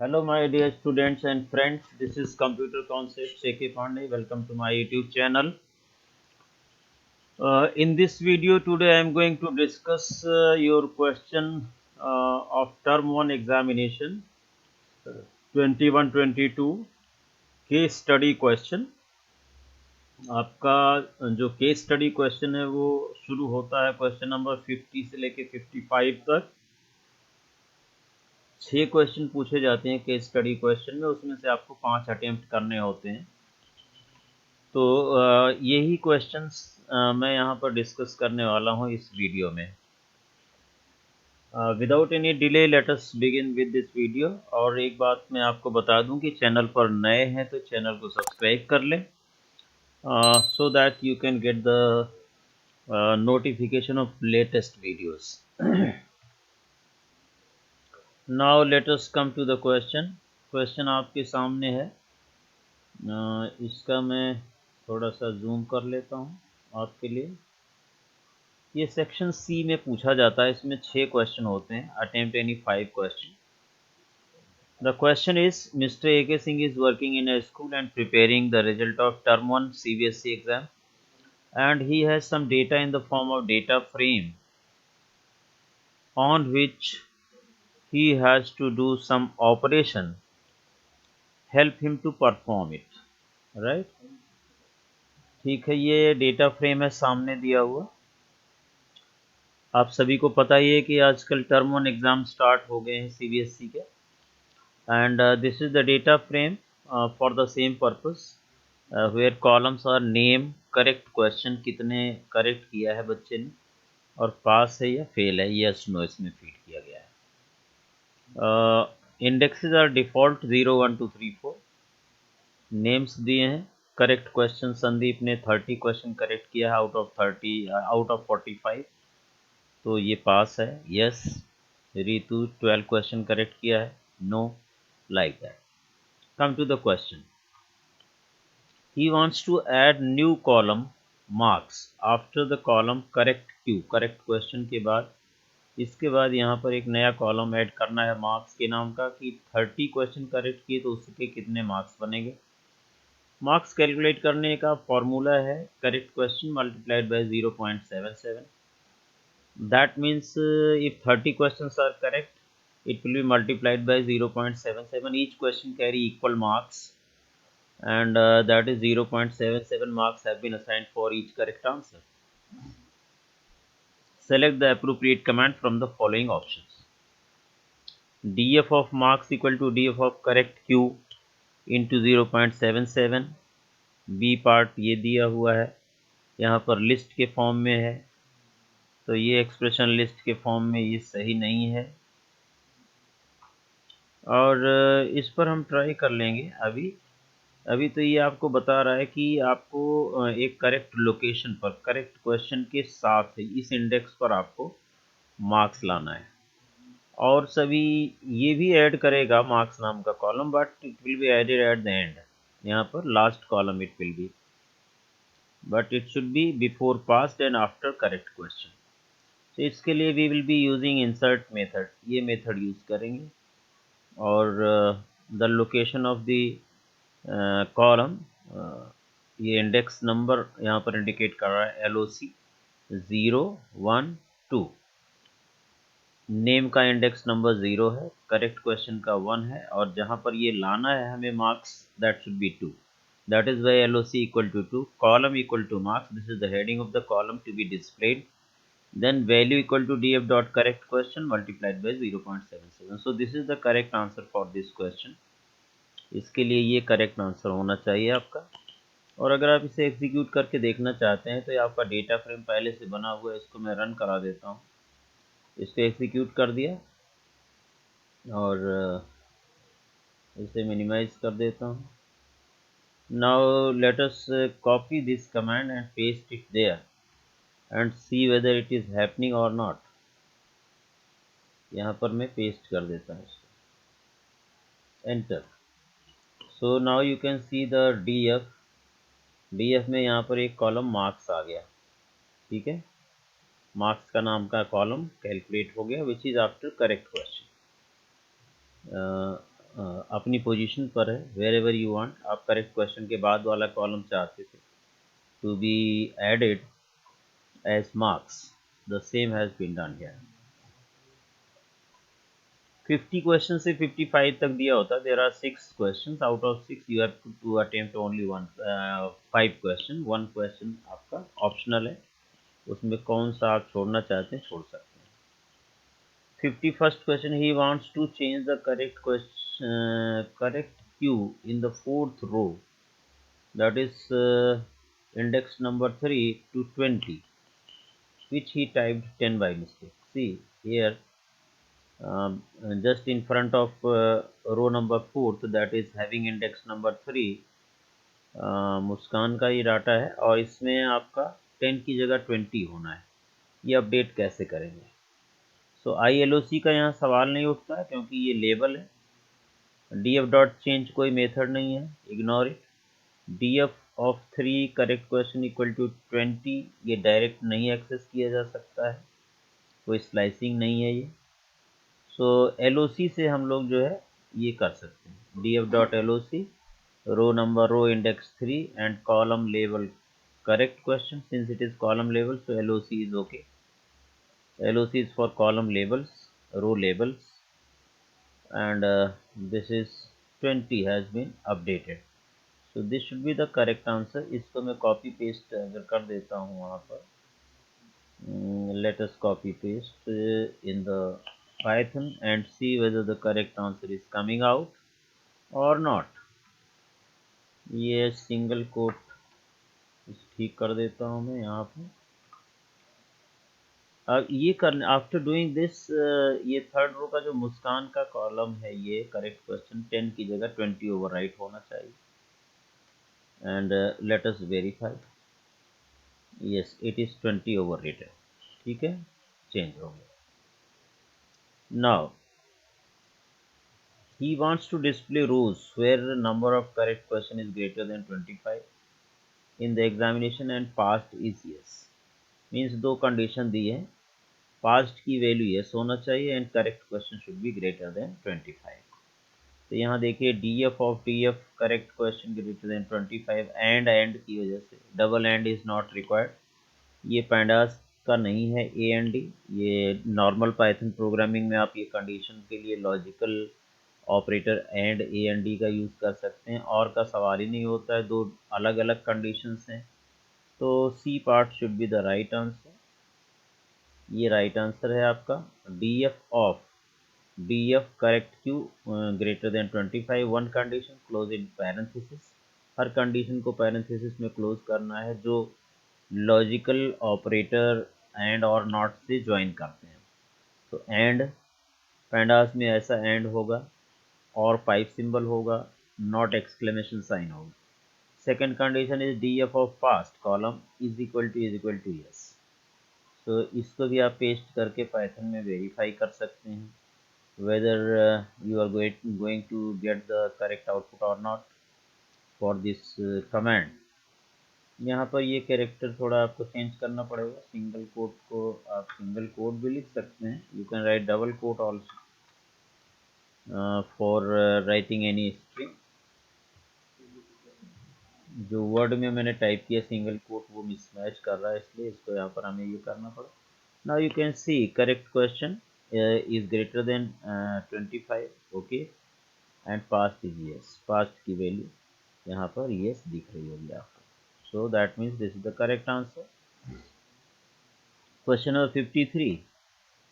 Hello, my dear students and friends. This is Computer Concepts AK Pandey. Welcome to my YouTube channel. In this video today, I am going to discuss your question of Term 1 examination 21-22 case study question. आपका जो case study question है वो शुरू होता है question number 50 से लेके 55 तक। 6 क्वेश्चन पूछे जाते हैं केस स्टडी क्वेश्चन में, उसमें से आपको 5 अटेम्प्ट करने होते हैं। तो यही क्वेश्चंस मैं यहाँ पर डिस्कस करने वाला हूँ इस वीडियो में। Without any delay let us begin with this video. और एक बात मैं आपको बता दूं कि चैनल पर नए हैं तो चैनल को सब्सक्राइब कर लें so that you can get the notification of latest videos. Now let us come to the question. Question आपके सामने है। इसका मैं थोड़ा सा जूम कर लेता हूँ आपके लिए। ये सेक्शन सी में पूछा जाता है। इसमें 6 क्वेश्चन होते हैं। Attempt any 5 question. The question is, Mr. A.K. Singh is working in a school and preparing the result of term 1 CBSE exam, and he has some data in the form of data frame on which he has to do some operation. Help him to perform it. Right? ठीक है, ये data frame है सामने दिया हुआ। आप सभी को पता ही है कि आजकल टर्म 1 एग्जाम स्टार्ट हो गए हैं CBSE के। And this is the data frame for the same purpose where columns are name, correct question कितने करेक्ट किया है बच्चे ने, और पास है या फेल है, यस नो इसमें फीड किया गया है। Indexes are default 0 1 2 3 4। नेम्स दिए हैं। करेक्ट क्वेश्चन संदीप ने 30 क्वेश्चन करेक्ट किया है आउट ऑफ 45, तो ये पास है। यस। रितु 12 क्वेश्चन करेक्ट किया है, no, like that. Come to the question. He wants to add new column marks after the column correct Q. Correct question के बाद इसके बाद यहाँ पर एक नया कॉलम ऐड करना है मार्क्स के नाम का कि 30 क्वेश्चन करेक्ट किए तो उसके कितने मार्क्स बनेंगे। मार्क्स कैलकुलेट करने का फॉर्मूला है correct question multiplied by 0.77। That means if 30 questions are correct, it will be multiplied by 0.77. Each question carry equal marks, and that is 0.77 marks have been assigned for each correct answer. Select the appropriate command from the following options. df of marks equal to df of correct q into 0.77। B part ये दिया हुआ है, यहाँ पर list के form में है, तो ये एक्सप्रेशन लिस्ट के फॉर्म में ये सही नहीं है, और इस पर हम ट्राई कर लेंगे। अभी तो ये आपको बता रहा है कि आपको एक करेक्ट लोकेशन पर करेक्ट क्वेश्चन के साथ इस इंडेक्स पर आपको मार्क्स लाना है, और सभी ये भी ऐड करेगा मार्क्स नाम का column, but it will be added at the end. यहाँ पर last column it will be, but it should be before past and after correct question. तो इसके लिए we will be using insert method, ये method use करेंगे। और the location of the column, ये index number यहाँ पर इंडिकेट कर रहा है LOC 0 1 2। नेम का इंडेक्स नंबर 0 है, करेक्ट क्वेश्चन का 1 है, और जहाँ पर ये लाना है हमें marks that should be 2। That is Y LOC equal to 2, column equal to marks, this is the heading of the column to be displayed, then value equal to df dot correct question multiplied by 0.77. so this is the correct answer for this question. इसके लिए ये correct answer होना चाहिए आपका। और अगर आप इसे एग्जीक्यूट करके देखना चाहते हैं तो ये आपका डेटा फ्रेम पहले से बना हुआ है, इसको मैं रन करा देता हूँ। इसको एग्जीक्यूट कर दिया और इसे मिनिमाइज कर देता हूँ। Now let us copy this command and paste it there and see whether it is happening और नॉट। यहाँ पर मैं पेस्ट कर देता हूँ इसको, enter. So now you can see the DF में यहाँ पर एक कॉलम मार्क्स आ गया। ठीक है, मार्क्स का नाम का कॉलम कैलकुलेट हो गया, which is after correct question. अपनी पोजीशन पर है, वेर एवर यू वांट। आप करेक्ट क्वेश्चन के बाद वाला कॉलम चाहते थे to be added as marks, the same has been done here. 50 question से 55 तक दिया होता, there are 6 question, out of 6 you have to attempt only 5 question. 1 question आपका ऑप्शनल है, उसमें कौन सा आप छोड़ना चाहते हैं छोड़ सकते हैं। 51st question, he wants to change the correct question, correct q in the fourth row, that is index number 3 to 20, which he typed 10 by mistake. See here, just in front of row number 4th, that is having index number 3, मुस्कान का ये data है और इसमें आपका 10 की जगह 20 होना है। ये अपडेट कैसे करेंगे? सो ILOC का यहाँ सवाल नहीं उठता है क्योंकि ये लेबल है। df डॉट चेंज कोई मेथड नहीं है, ignore it. df of 3 correct question equal to 20, ये डायरेक्ट नहीं एक्सेस किया जा सकता है, कोई स्लाइसिंग नहीं है ये। सो LOC से हम लोग जो है ये कर सकते हैं, df dot LOC, row number, row index 3 and column label correct question. Since it is column label, so LOC is okay. LOC is for column labels, row labels, and this is 20 has been updated. So this should be the correct answer. इसको मैं copy paste अगर कर देता हूँ वहाँ पर, let us copy paste in the Python and see whether the correct answer is coming out or not. ये single quote ठीक कर देता हूँ मैं यहाँ पर। अब ये करने, आफ्टर डूइंग दिस, ये थर्ड रो का जो मुस्कान का कॉलम है, ये करेक्ट क्वेश्चन 10 की जगह 20 ओवरराइट होना चाहिए। And let us verify, yes it is 20 overrated, ठीक है, चेंज हो गया। Now he wants to display rows where the number of correct question is greater than 25 in the examination and past is yes, means दो condition दी है, past की value yes होना चाहिए and correct question should be greater than 25। तो यहाँ देखिए df of df correct question greater than 25, and की वजह से double and is not required, ये पैंडास का नहीं है ए एंड डी। ये नॉर्मल पाइथन प्रोग्रामिंग में आप ये कंडीशन के लिए logical operator and A and D का यूज़ कर सकते हैं, और का सवाल ही नहीं होता है, दो अलग अलग कंडीशंस हैं। तो C part should be the right answer, ये राइट आंसर है आपका। df of df correct q greater than 25, one condition close in parenthesis, हर कंडीशन को पैरेंथेसिस में क्लोज करना है जो लॉजिकल ऑपरेटर एंड और नॉट से ज्वाइन करते हैं। तो एंड, पैंडास में ऐसा एंड होगा और पाइप सिंबल होगा, नॉट एक्सक्लेमेशन साइन होगा। Second condition is df of past column is equal to yes. तो इसको भी आप पेस्ट करके पाइथन में वेरीफाई कर सकते हैं whether you are going to get the correct output or not for this command. यहाँ पर ये कैरेक्टर थोड़ा आपको चेंज करना पड़ेगा, सिंगल कोट को आप सिंगल कोट भी लिख सकते हैं, you can write double quote also for writing any string. जो वर्ड में मैंने टाइप किया सिंगल कोट वो मिसमैच कर रहा है, इसलिए इसको यहाँ पर हमें ये करना पड़ा। Now you can see correct question is greater than 25, okay, and past is yes, past की वैल्यू यहाँ पर यस दिख रही होगी आपको। So that means this is the correct answer. Question number 53,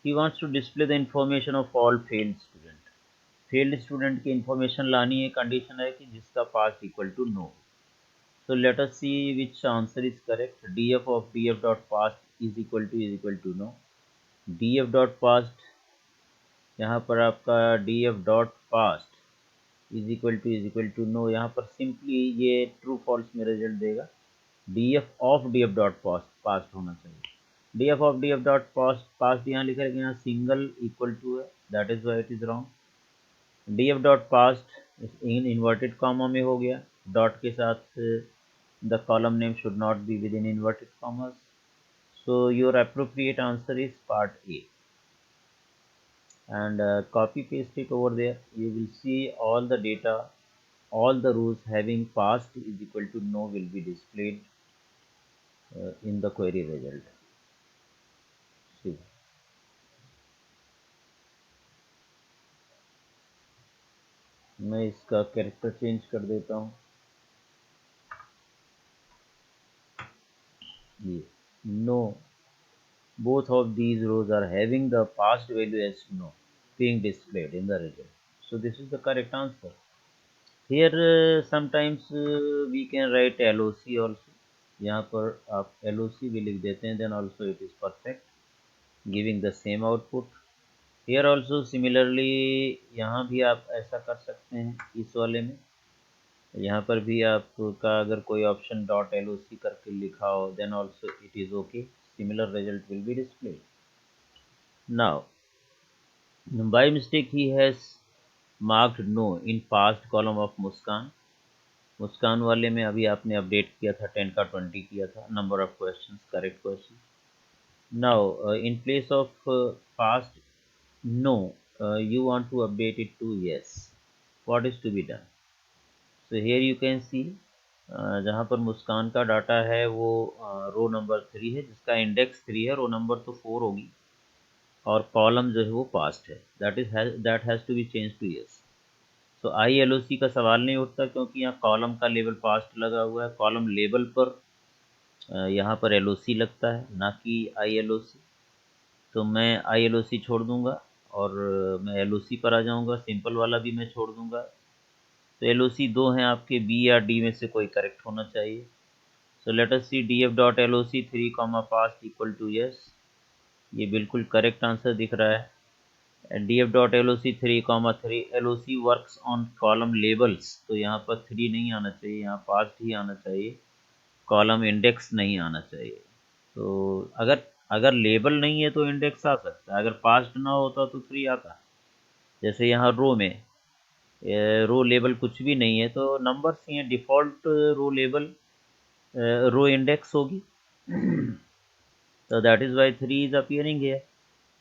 he wants to display the information of all failed student. Failed student की information लानी है, कंडीशन है कि जिसका past equal to no. So let us see which answer is correct. df of df dot past is equal to no. df dot past, यहाँ पर आपका df dot past is equal to no, यहाँ पर simply ये true false में result देगा। df of df dot past होना चाहिए। df of df dot past यहाँ लिखा है, यहाँ सिंगल इक्वल टू है, that is why it is wrong. df dot past in inverted comma में हो गया, डॉट के साथ the column name should not be within inverted commas. So your appropriate answer is part A. and copy paste it over there. You will see all the data, all the rows having passed is equal to no will be displayed in the query result. See, मैं इसका character change कर देता हूँ, ये no, both of these rows are having the passed value as no being displayed in the result. So this is the correct answer. Here sometimes we can write LOC also. यहाँ पर आप LOC भी लिख देते हैं, then also it is perfect, giving the same output. Here also similarly यहाँ भी आप ऐसा कर सकते हैं, इस वाले में यहाँ पर भी आपका अगर कोई ऑप्शन डॉट LOC करके लिखा हो, then also it is okay, similar result will be displayed. Now by mistake he has marked no in past column of Muskan. मुस्कान वाले में अभी आपने अपडेट किया था, 10 का 20 किया था, number of questions, correct question. Now in place of past no you want to update it to yes. What is to be done? So here you can see जहाँ पर मुस्कान का डाटा है वो रो नंबर 3 है, जिसका इंडेक्स 3 है, रो number तो 4 होगी, और कॉलम जो है वो पास्ट है, that has to be change to yes. तो ILOC का सवाल नहीं उठता क्योंकि यहाँ कॉलम का लेबल पास्ट लगा हुआ है, कॉलम लेबल पर यहाँ पर LOC लगता है, ना कि ILOC. तो मैं ILOC छोड़ दूंगा और मैं LOC पर आ जाऊंगा, सिंपल वाला भी मैं छोड़ दूंगा. तो LOC दो हैं आपके, B या D में से कोई करेक्ट होना चाहिए. So let us see DF.LOC 3, past equal to yes. ये बिल्कुल करेक्ट आंसर दिख रहा है. DF.LOC 3, LOC works on column labels. तो यहाँ पर 3 नहीं आना चाहिए, यहाँ पास्ट ही आना चाहिए, कॉलम इंडेक्स नहीं आना चाहिए. तो अगर अगर लेबल नहीं है तो इंडेक्स आ सकता है, अगर पास्ट ना होता तो 3 आता. जैसे यहाँ रो में रो लेबल कुछ भी नहीं है तो नंबर्स ही हैं, default row label row index होगी. So that is why 3 is appearing here.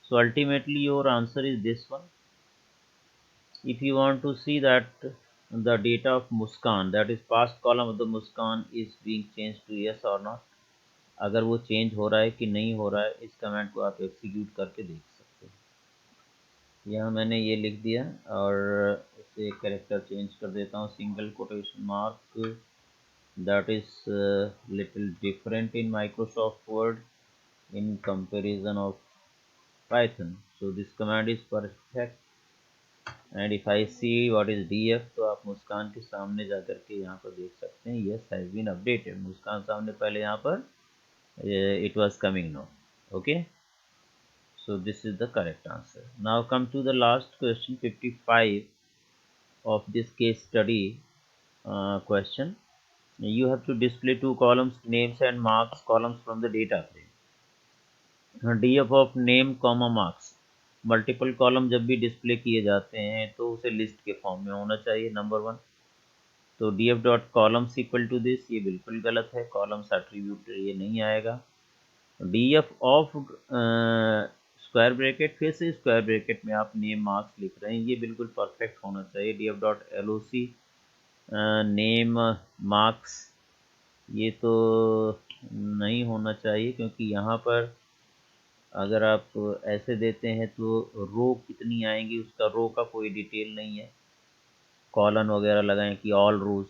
So ultimately your answer is this one. If you want to see that the data of Muskan, that is past column of the Muskan, is being changed to yes or not, अगर वो change हो रहा है कि नहीं हो रहा है, इस कमेंट को आप एग्जीक्यूट करके देख सकते हैं. यहाँ मैंने ये लिख दिया और इसे कैरेक्टर चेंज कर देता हूँ, single quotation mark, that is little different in Microsoft Word in comparison of Python. So this command is perfect. And if I see what is DF, तो आप मुस्कान के सामने जा कर के यहाँ पर देख सकते हैं यस हैज़ बीन अपडेटेड. मुस्कान सामने पहले यहाँ पर it was coming now. Okay, so this is the correct answer. Now come to the last question, 55 of this case study question. You have to display two columns, names and marks columns from the data frame. DF of name comma marks, multiple column जब भी display किए जाते हैं तो उसे list के form में होना चाहिए, नंबर 1. तो DF dot columns equal to this, ये बिल्कुल गलत है, कॉलम्स एट्रीब्यूट ये नहीं आएगा. DF ऑफ स्क्वायर ब्रैकेट, फिर से स्क्वायर ब्रैकेट में आप नेम मार्क्स लिख रहे हैं, ये बिल्कुल परफेक्ट होना चाहिए. DF dot LOC name marks, ये तो नहीं होना चाहिए क्योंकि यहाँ पर अगर आप ऐसे देते हैं तो रो कितनी आएंगी उसका रो का कोई डिटेल नहीं है, कॉलन वगैरह लगाएं कि ऑल रोज.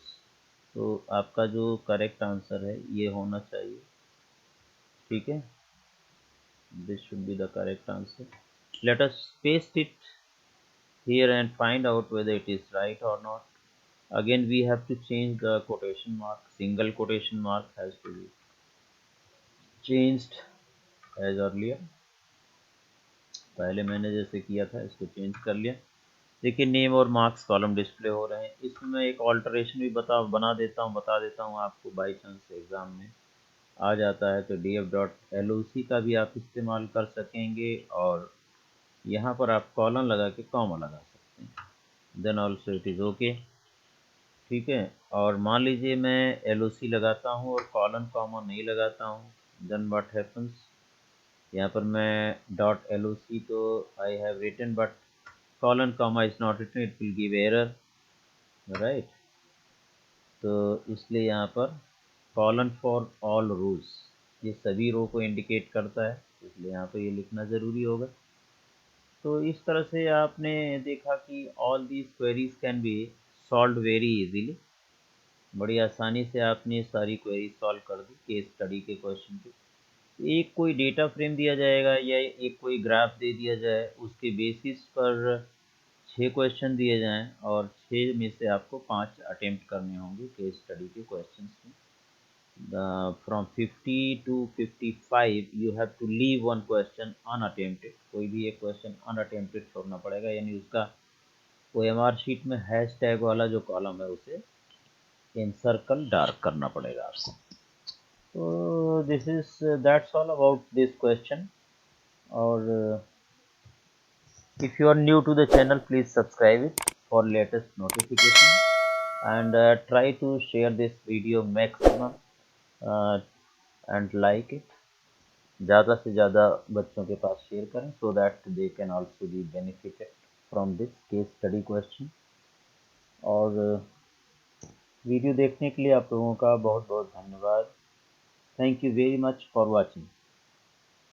तो आपका जो करेक्ट आंसर है ये होना चाहिए. ठीक है, this should be the correct answer. Let us paste it here and find out whether it is right or not. Again we have to change the quotation mark, single quotation mark has to be changed as earlier. पहले मैंने जैसे किया था इसको change कर लिया. देखिए name और मार्क्स कॉलम डिस्प्ले हो रहे हैं. इसमें मैं एक ऑल्टरेशन भी बता देता हूँ आपको, बाई चांस एग्ज़ाम में आ जाता है तो DF डॉट LOC का भी आप इस्तेमाल कर सकेंगे और यहाँ पर आप कॉलन लगा के कॉमा लगा सकते हैं, then also it is okay. ठीक है, और मान लीजिए मैं LOC लगाता हूँ और कॉलन कॉमा नहीं लगाता हूँ, देन व्हाट हैपन्स. यहाँ पर मैं डॉट LOC तो I have written but colon comma is not written, it will give error, right? तो इसलिए यहाँ पर कॉलन फॉर ऑल रोज, ये सभी रो को इंडिकेट करता है, इसलिए यहाँ पर ये लिखना ज़रूरी होगा। तो इस तरह से आपने देखा कि all these queries can be solve very easily, बड़ी आसानी से आपने सारी क्वेरी सॉल्व कर दी केस स्टडी के क्वेश्चन की। एक कोई डेटा फ्रेम दिया जाएगा या एक कोई ग्राफ दे दिया जाए, उसके बेसिस पर 6 क्वेश्चन दिए जाएं और 6 में से आपको 5 अटेम्प्ट करने होंगे केस स्टडी के क्वेश्चन में। From 50 to 55 you have to leave one question unattempted, कोई भी एक क्वेश्चन अनअटेम्प्टेड छोड़ना पड़ेगा, यानी उसका OMR शीट में हैश टैग वाला जो कॉलम है उसे एनसर्कल डार्क करना पड़ेगा आपको। तो this is that's all about this question. और if you are new to the channel, please subscribe it for latest notification, and try to share this video maximum, uh, and like it, ज़्यादा से ज़्यादा बच्चों के पास share करें so that they can also be benefited from this case study question। और video देखने के लिए आप लोगों का बहुत बहुत धन्यवाद। Thank you very much for watching.